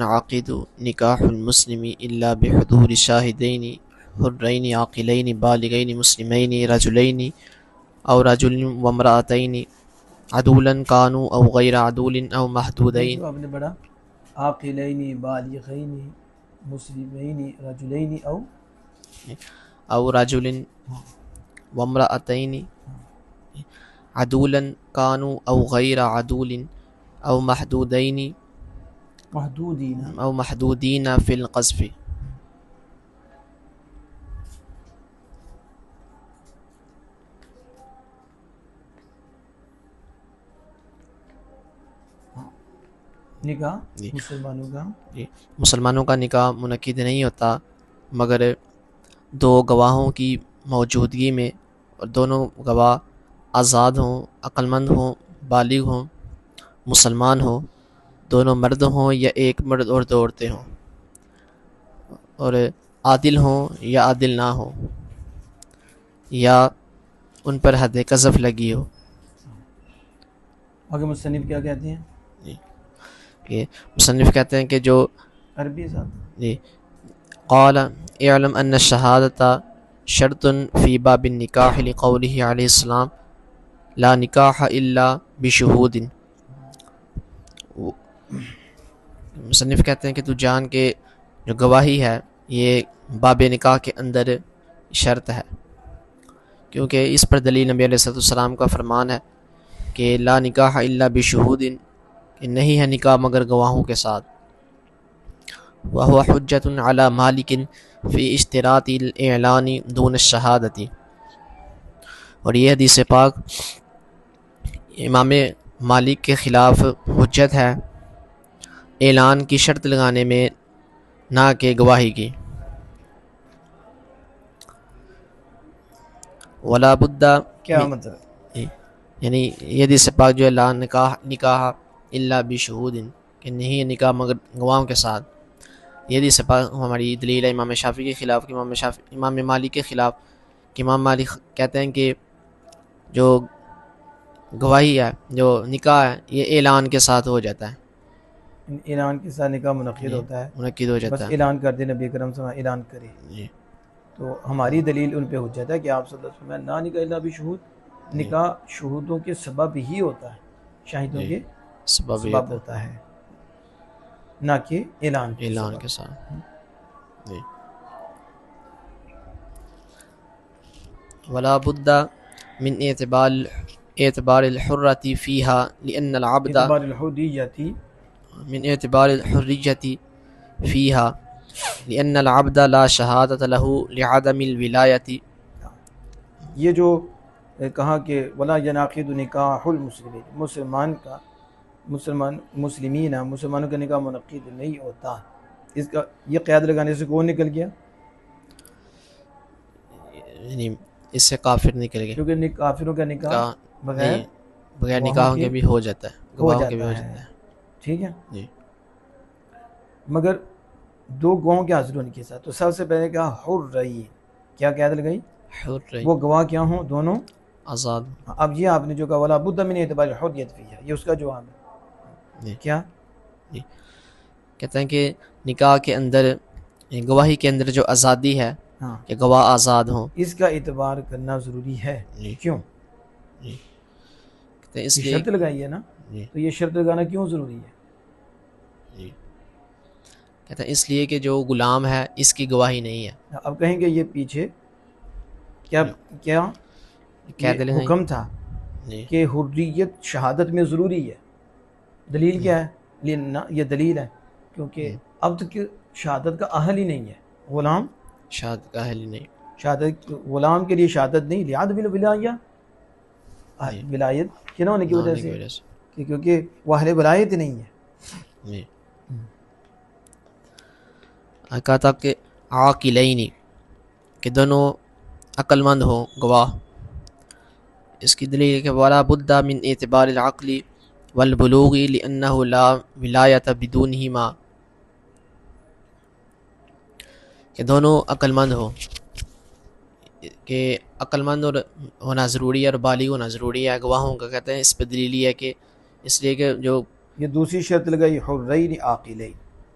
ينعقد نكاح المسلم إلا بحضور شاهدين حرين عاقلين بالغين مسلمين رجلين أو رجل وامرأتين عدولا كانوا أو غير عدول أو یہ محدودين جو آپ نے پڑھا عاقلین بالغین مسلمین رجلین أو رجل وامرأتين عدولا كانوا أو غير عدول أو محدودين محدودین أو محدودين في القذف. نکاح جی. مسلمانوں کا جی. مسلمانوں کا نکاح منعقد نہیں ہوتا مگر دو گواہوں کی موجودگی میں، اور دونوں گواہ آزاد ہوں، عقل مند ہوں، بالغ ہوں، مسلمان ہوں، دونوں مرد ہوں یا ایک مرد اور دو عورتیں ہوں، اور عادل ہوں یا عادل نہ ہوں، یا ان پر حد قذف لگی ہو. آگے مصنف کیا کہتے ہیں؟ کہ مصنف کہتے ہیں کہ جو عربی صاحب جی قال اعلم ان الشہادۃ شرط فی باب النکاح لقولہ علیہ السلام لا نکاح الا بشہود. مصنف کہتے ہیں کہ تو جان کے جو گواہی ہے یہ باب نکاح کے اندر شرط ہے، کیونکہ اس پر دلیل نبی علیہ السلام کا فرمان ہے کہ لا نکاح الا بشہود، کہ نہیں ہے نکاح مگر گواہوں کے ساتھ. وهو حجۃ علی مالک فی اشتراط الاعلان دون الشہادۃ. اور یہ حدیث پاک امام مالک کے خلاف حجت ہے اعلان کی شرط لگانے میں، نہ کہ گواہی کی. ولا بد کیا مطلب؟ یعنی یہ حدیث پاک جو ہے لا نکاح الا بشہود، کہ نہیں ہے نکاح مگر گواہوں کے ساتھ، یہ حدیث پاک ہماری دلیل ہے امام شافعی کے خلاف، کہ امام مالک کے خلاف، کہ امام مالک کہتے ہیں کہ جو گواہی ہے، جو نکاح ہے، یہ اعلان کے ساتھ ہو جاتا ہے، اعلان کے ساتھ نکاح منعقد ہوتا ہے، منعقد ہو بس جاتا ہے. اعلان کر دے، نبی کرم صلی اللہ علیہ وسلم اعلان کرے. جی تو ہماری دلیل ان پہ حجت ہے کہ آپ صلی اللہ علیہ وسلم لا نکاح الا بشہود، نکاح شہودوں کے سبب ہی ہوتا ہے، شاہدوں کے سبب ہوتا ہے، نہ کہ اعلان کے ساتھ. جی. ولا بد من اعتبار الحرۃ فیہا لأن العبد اعتبار الحریتی من اعتبار الحریۃ فیہا لأن العبد لا شہادۃ لہ لعدم الولایۃ. یہ جو کہا کہ ولا ینعقد نکاح المسلمین، مسلمانوں کا نکاح منعقد نہیں ہوتا، اس کا یہ قید لگانے سے کون نکل گیا؟ یعنی اس سے کافر نکل گئے، کیونکہ کافروں کا نکاح بغیر نکاحوں کے بھی ہو جاتا ہے، گواہوں کے بھی ہو جاتا ہے. ٹھیک ہے. جی. مگر دو گواہوں کے حاضر ہونے کے ساتھ، تو سب سے پہلے کہا حرین، کیا قید لگائی؟ وہ گواہ کیا ہوں؟ دونوں آزاد. اب یہ آپ نے جو کہا ولا بد من اعتبار الحریت فیہا، یہ اس کا جواب ہے. کیا کہتے ہیں کہ نکاح کے اندر، گواہی کے اندر جو آزادی ہے، ہاں، کہ گواہ آزاد ہوں، اس کا اعتبار کرنا ضروری ہے. کیوں؟ کہتے ہیں اس لیے شرط لگائی ہے نا، تو یہ شرط لگانا کیوں ضروری ہے؟ کہتے ہیں اس لیے کہ جو غلام ہے اس کی گواہی نہیں ہے. اب کہیں گے یہ پیچھے کیا یہ حکم تھا کہ حریت شہادت میں ضروری ہے. دلیل کیا ہے؟ یہ دلیل ہے کیونکہ عبد کی شہادت کا اہل ہی نہیں ہے، غلام شہادت کا اہل ہی نہیں، شہادت غلام کے لیے شہادت نہیں، لعدم الولایہ، ولایت کے نہ ہونے کی وجہ سے، کیونکہ وہ اہل ولایت نہیں ہے. کہا تھا کہ عاقلین، کہ دونوں عقل مند ہوں گواہ. اس کی دلیل ہے کہ ولا بد من اعتبار العقل والبلوغ لأنہ لا ولایت بدونہما، کہ دونوں عقل مند ہوں، کہ عقل مند ہونا ضروری ہے اور بالغ ہونا ضروری ہے گواہوں کا. کہتے ہیں اس پہ دلیل ہے کہ اس لیے کہ جو یہ دوسری شرط لگائی حرین عاقلین،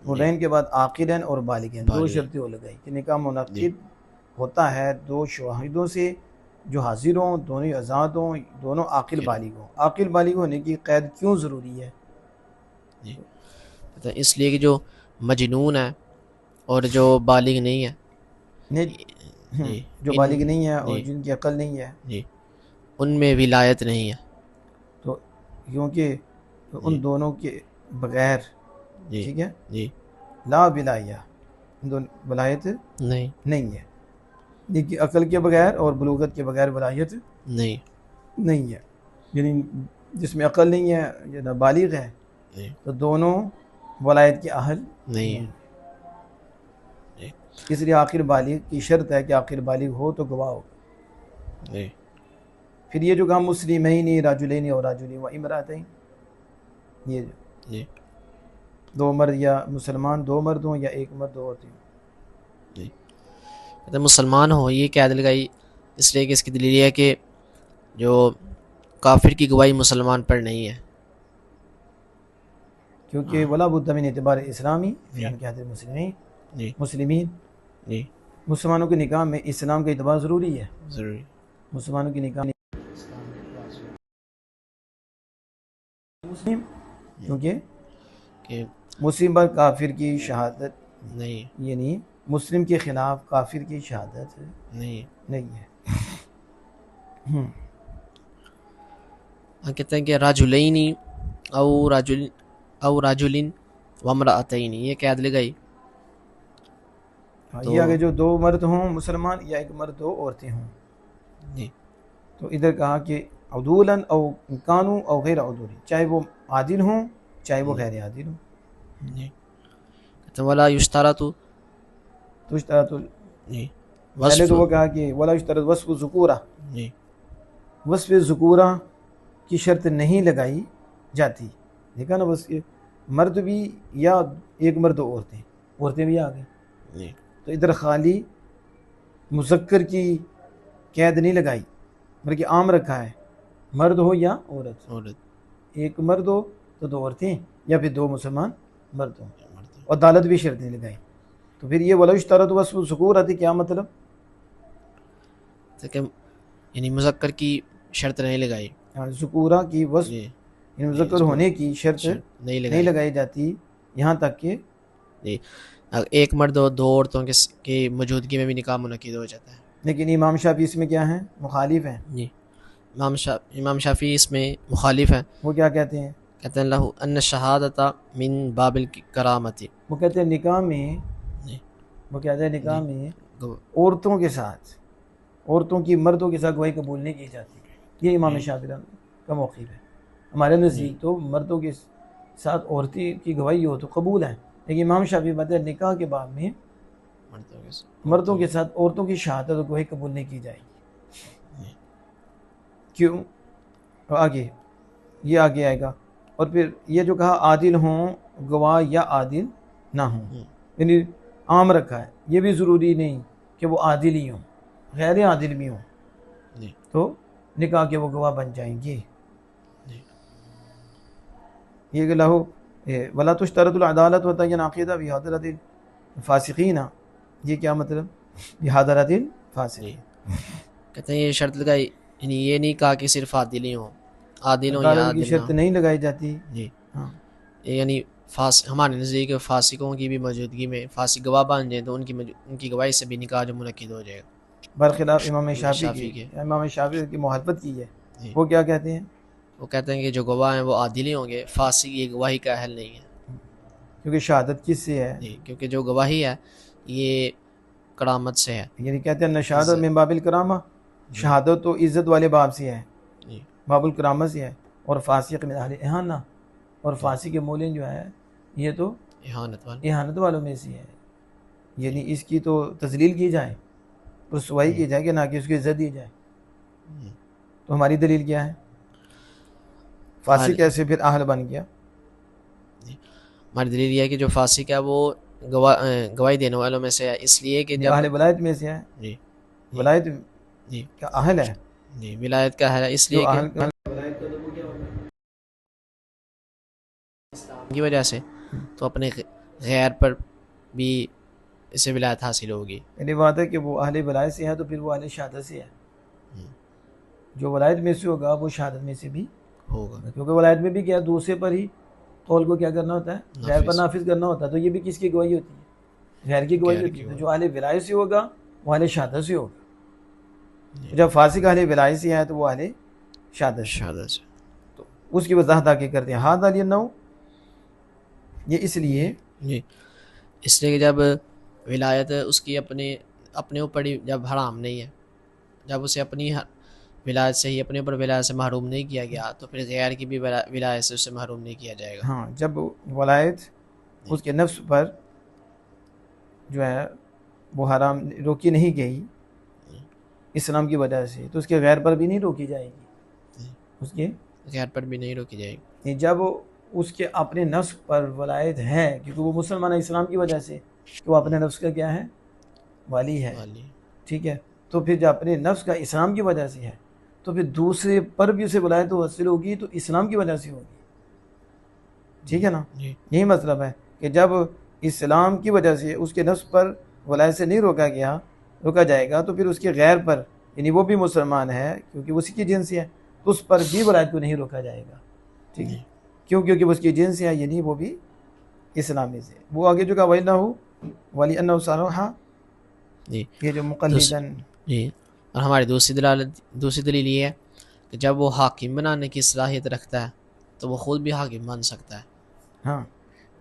حرین کے بعد عاقلین اور بالغین، دو شرطیں وہ لگائی کہ نکاح منعقد ہوتا ہے دو شواہدوں سے جو حاضر ہوں، دونوں آزاد ہوں، دونوں عاقل بالغ ہوں۔ عاقل بالغ ہونے کی قید کیوں ضروری ہے؟ اس لیے کہ جو مجنون ہے اور جو بالغ نہیں ہے، جو بالغ نہیں ہے اور جن کی عقل نہیں ہے، ان میں ولایت نہیں ہے، تو کیونکہ ان دونوں کے بغیر ٹھیک ہے لا ولایہ، ولایت نہیں ہے، لیکن عقل کے بغیر اور بلوغت کے بغیر ولایت نہیں ہے، یعنی جس میں عقل نہیں ہے یا نہ بالغ ہے تو دونوں ولایت کے اہل نہیں۔ اس لیے آخر بالغ کی شرط ہے کہ آخر بالغ ہو تو گواہ ہو۔ پھر یہ جو کہا مسلمین رجلین اور رجلین و امراتین، یہ دو مرد یا مسلمان دو مرد ہوں یا ایک مرد دو عورتیں ہوں۔ مسلمان ہو، یہ قید لگائی اس لیے کہ اس کی دلیل یہ ہے کہ جو کافر کی گواہی مسلمان پر نہیں ہے، کیونکہ ولا بد من اعتبار اسلامی مسلمین مسلمانوں کے نکاح میں اسلام کا اعتبار ضروری ہے، مسلمانوں کی نکاح مسلم، کیونکہ مسلم پر کافر کی شہادت نہیں، یعنی مسلم کے خلاف کافر کی شہادت نہیں ہے۔ کہتے ہیں کہ رجلین او رجل وامرأتین، یہ قید لگائی۔ یہ آگے جو دو مرد ہوں مسلمان یا ایک مرد دو عورتیں ہوں، تو ادھر کہا کہ عدولاً او کانو او غیر عدول، چاہے وہ عادل ہوں چاہے وہ غیر عادل ہوں۔ ولا یشترط، پہلے تو وہ کہا کہ ولا یشترط وصف ذکورہ، وصف ذکورہ کی شرط نہیں لگائی جاتی، دیکھا نا، بس مرد بھی یا ایک مرد دو عورتیں بھی آ گئی، تو ادھر خالی مذکر کی قید نہیں لگائی بلکہ عام رکھا ہے، مرد ہو یا عورت، ایک مرد ہو تو دو عورتیں یا پھر دو مسلمان مرد ہوں، اور عدالت بھی شرط نہیں لگائی۔ تو پھر یہ ولا یشترط وصف ذکورہ تھی، کیا مطلب؟ یعنی مذکر کی شرط نہیں لگائی، ذکورہ کی وصف یعنی مذکر ہونے کی شرط نہیں لگائی جاتی، یہاں تک کہ ایک مرد اور دو عورتوں کی موجودگی میں بھی نکاح منعقد ہو جاتا ہے۔ لیکن امام شافعی اس میں کیا ہیں؟ مخالف ہیں۔ امام شافعی اس میں مخالف ہیں۔ وہ کیا کہتے ہیں؟ کہتے ہیں لہو ان شہادت من باب الکرامت، وہ کہتے ہیں نکاح میں، وہ کہتے ہیں نکاح میں عورتوں کے ساتھ، عورتوں کی مردوں کے ساتھ گواہی قبول نہیں کی جاتی، یہ امام شافعی کا موقف ہے۔ ہمارے نزدیک تو مردوں کے ساتھ عورتیں کی گواہی ہو تو قبول ہے، لیکن امام شافعی بات ہے نکاح کے باب میں مردوں کے ساتھ عورتوں کی شہادت اور گواہی قبول نہیں کی جائے گی۔ کیوں؟ آگے یہ آگے آئے گا۔ اور پھر یہ جو کہا عادل ہوں گواہ یا عادل نہ ہوں، یعنی عام رکھا ہے، یہ بھی ضروری نہیں کہ وہ عادل ہی ہوں، غیر عادل بھی ہوں تو نکاح کے وہ گواہ بن جائیں گے۔ یہ کہ لہو ولا تشترط العدالت وتعین عقیدہ بحضرت الفاسقین، یہ کیا مطلب؟ بحضرت الفاسقین، کہتے ہیں یہ شرط لگائی، یعنی یہ نہیں کہا کہ صرف عادل ہی ہوں، عادل ہوں یا عدالت کی عادل شرط نہیں لگائی جاتی، یعنی ہمارے نزدیک فاسقوں کی بھی موجودگی میں فاسق گواہ بن جائیں تو ان کی گواہی سے بھی نکاح جو منعقد ہو جائے گا، برخلاف امام شافعی کی۔ امام شافعی کی مخالفت کی ہے، وہ کیا کہتے ہیں؟ وہ کہتے ہیں کہ جو گواہ ہیں وہ عادل ہی ہوں گے، فاسق یہ گواہی کا اہل نہیں ہے، کیونکہ شہادت کس سے ہے؟ کیونکہ جو گواہی ہے یہ کرامت سے ہے، یعنی کہتے ہیں شہادت من باب الکرامہ، شہادت تو عزت والے باب سے ہے، باب الکرامت سے ہے، اور فاسق من اہل احانہ، اور فاسق کے مولین جو ہے یہ تو احانت والوں میں سے ہے، یعنی اس کی تو تذلیل کی جائے، رسوائی کی جائے کہ نہ کہ اس کی عزت دی جائے۔ تو ہماری دلیل کیا ہے؟ فاسق کیسے پھر اہل بن گیا؟ ہماری دلیل یہ ہے کہ جو فاسق ہے وہ گواہی دینے والوں میں سے ہے، اس لیے کہ جب اہل ولایت میں سے ہے، ولایت کا اہل ہے، ولایت کا اہل ہے، اس لیے کی وجہ سے تو اپنے غیر پر بھی اسے ولایت حاصل ہوگی. یعنی بات ہے کہ وہ اہل ولایت سے ہے تو پھر وہ اہل شہادت سے ہے. جو ولایت میں سے ہوگا وہ شہادت میں سے بھی ہوگا، کیونکہ ولایت میں بھی کیا دوسرے پر ہی قول کو کیا کرنا ہوتا ہے، غیر پر نافذ کرنا ہوتا ہے. تو یہ بھی کس کی گواہی ہوتی ہے؟ غیر کی گواہی ہوتی ہے. تو جو اہل ولایت سے ہوگا وہ اہل شہادت سے ہوگا. جب فاسق اہل ولایت سے ہے تو وہ اہل شہادت سے. تو اس کی وضاحت آگے کرتے ہیں. ہاتھ علی نو، یہ اس لیے جی اس لیے کہ جب ولایت اس کی اپنے اوپر ہی جب حرام نہیں ہے، جب اسے اپنی ولایت سے ہی اپنے اوپر ولایت سے محروم نہیں کیا گیا تو پھر غیر کی بھی ولایت سے اسے محروم نہیں کیا جائے گا. ہاں جب ولایت اس کے نفس پر جو ہے وہ حرام روکی نہیں گئی اسلام کی وجہ سے تو اس کے غیر پر بھی نہیں روکی جائے گی. اس کے غیر پر بھی نہیں روکی جائے گی. جب اس کے اپنے نفس پر ولایت ہے کیونکہ وہ مسلمان اسلام کی وجہ سے کہ وہ اپنے نفس کا کیا ہے، والی ہے. ٹھیک ہے. تو پھر جب اپنے نفس کا اسلام کی وجہ سے ہے تو پھر دوسرے پر بھی اسے ولایت حاصل ہوگی تو اسلام کی وجہ سے ہوگی. ٹھیک ہے نا. یہی مطلب ہے کہ جب اسلام کی وجہ سے اس کے نفس پر ولایت سے نہیں روکا جائے گا تو پھر اس کے غیر پر یعنی وہ بھی مسلمان ہے کیونکہ اسی کی جنس ہے تو اس پر بھی ولایت کو نہیں روکا جائے گا. ٹھیک ہے. کیوں؟ کیونکہ اس کی جنس ہے یعنی وہ بھی اسلامی سے. وہ آگے جو کہا وَإِنَّهُ وَلِأَنَّهُ صَارَحَ، یہ جو مقلداً. جی اور ہماری دوسری دلیل یہ ہے کہ جب وہ حاکم بنانے کی صلاحیت رکھتا ہے تو وہ خود بھی حاکم بن سکتا ہے. ہاں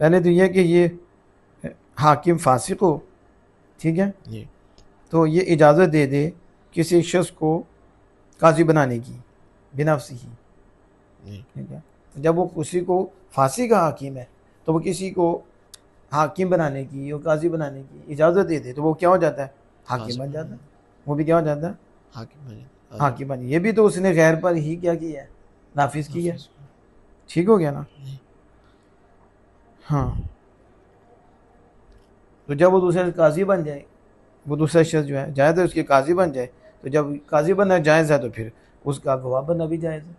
پہلے تو یہ کہ یہ حاکم فاسق ہو، ٹھیک ہے، جی تو یہ اجازت دے دے کسی شخص کو قاضی بنانے کی بنفس ہی. ٹھیک ہے. جب وہ کسی کو فاسق کا حاکم ہے تو وہ کسی کو حاکم بنانے کی اور قاضی بنانے کی اجازت دے دے تو وہ کیا ہو جاتا ہے، حاکم بن جاتا ہے. وہ بھی کیا ہو جاتا ہے، حاکم بن. یہ بھی تو اس نے غیر پر ہی کیا ہے، نافذ کی ہے. ٹھیک ہو گیا نا. ہاں تو جب وہ دوسرے قاضی بن جائے، وہ دوسرا شخص جو ہے جائز ہے اس کے قاضی بن جائے تو جب قاضی بننا جائز ہے تو پھر اس کا گواہ بننا بھی جائز ہے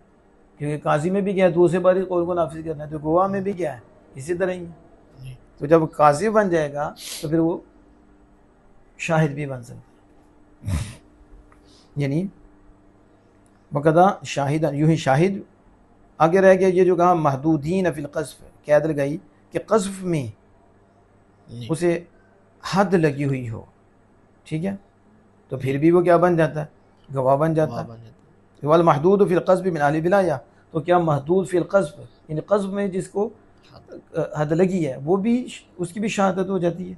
کیونکہ قاضی میں بھی کیا ہے دوسرے بار قول کو نافذ کرنا ہے تو گواہ میں بھی کیا ہے اسی طرح ہی. تو جب قاضی بن جائے گا تو پھر وہ شاہد بھی بن سکتا ہے. یعنی بقدہ شاہد، یوں ہی شاہد. آگے رہ گیا یہ جو کہا محدودین فی القذف، قید لگائی کہ قذف میں اسے حد لگی ہوئی ہو. ٹھیک ہے. تو پھر بھی وہ کیا بن جاتا ہے، گواہ بن جاتا ہے. والمحدود فی القذف من اہل ولایہ، تو کیا محدود فی القذف یعنی قذف میں جس کو حد لگی ہے وہ بھی اس کی بھی شہادت ہو جاتی ہے.